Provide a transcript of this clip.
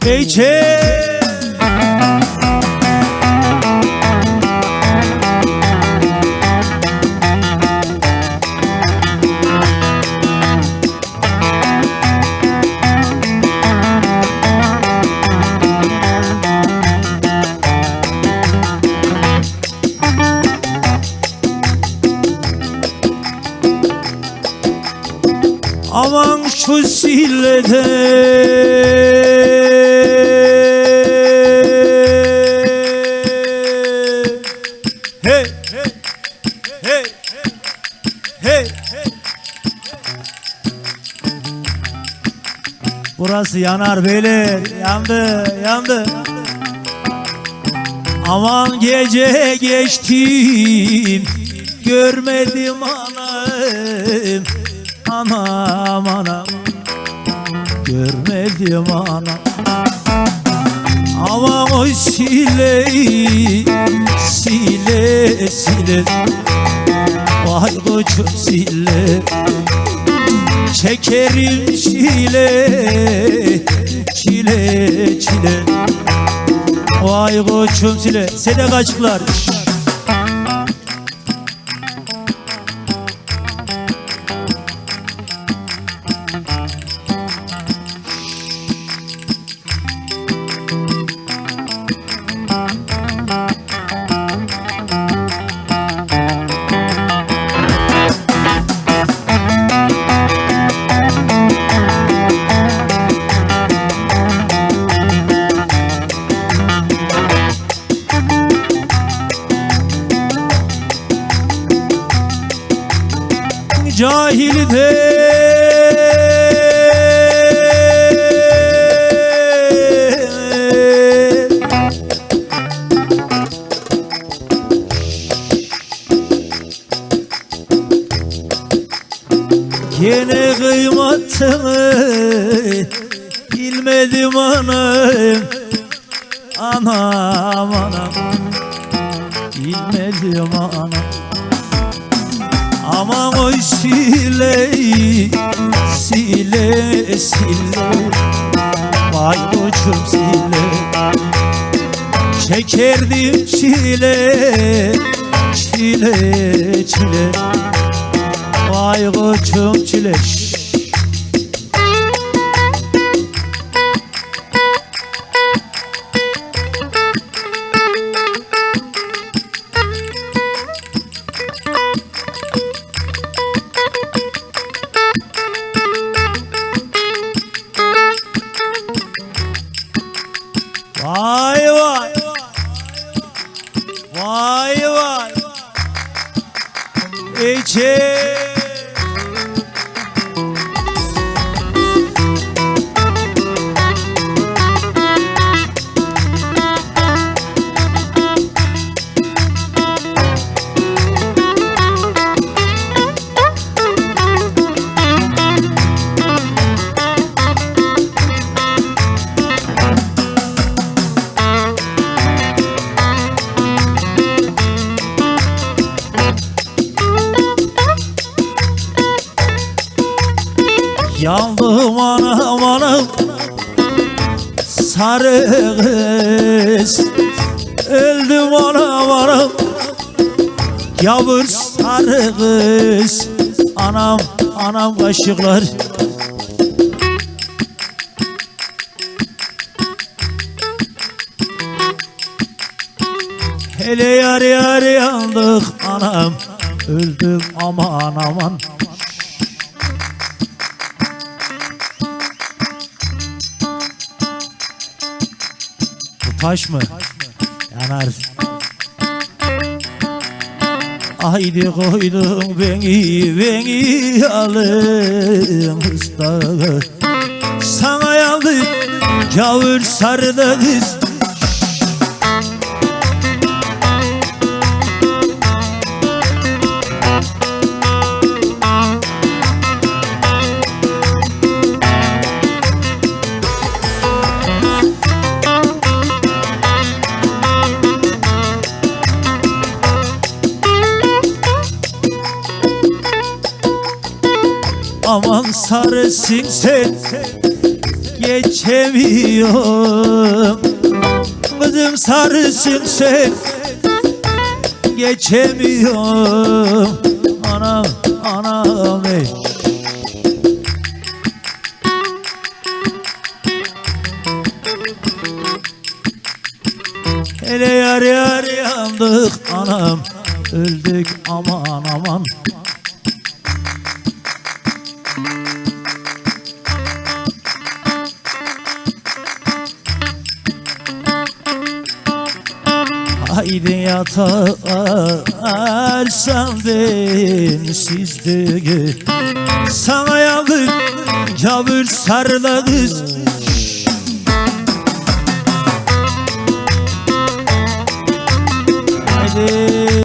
Beyçe aman şu sillede hey hey hey hey burası yanar beyler, yandı yandı. Aman gece geçtim görmedim anam, anam anam görmedim anam. Aman o sile sile sile, vay koçum sile, çekerim çile çile çile, vay koçum sile. Sedekacıklar cahilde gene kıymatını bilmedim anam, anam anam bilmedim anam. Aman o sile sile sile, vay koçum sile, çekerdim çile çile çile, vay koçum çile. Vay vay vay vay Beyçe yandım anam anam, sarı kız öldüm anam anam, yavur sarı kız, anam anam kaşıklar. Hele yar yar yandık anam, öldüm aman aman. Taş mı? Yanar. Haydi koydum beni alın ıslağı, sana yandım gavur sarıda kız. Aman sarısın sen, geçemiyorum. Kızım sarısın sen, geçemiyorum. Anam, anam ey. Hele yar yar yandık anam, öldük aman aman. Haydi yatağa ersem densizliği. Sana yandık cabır sarla kız,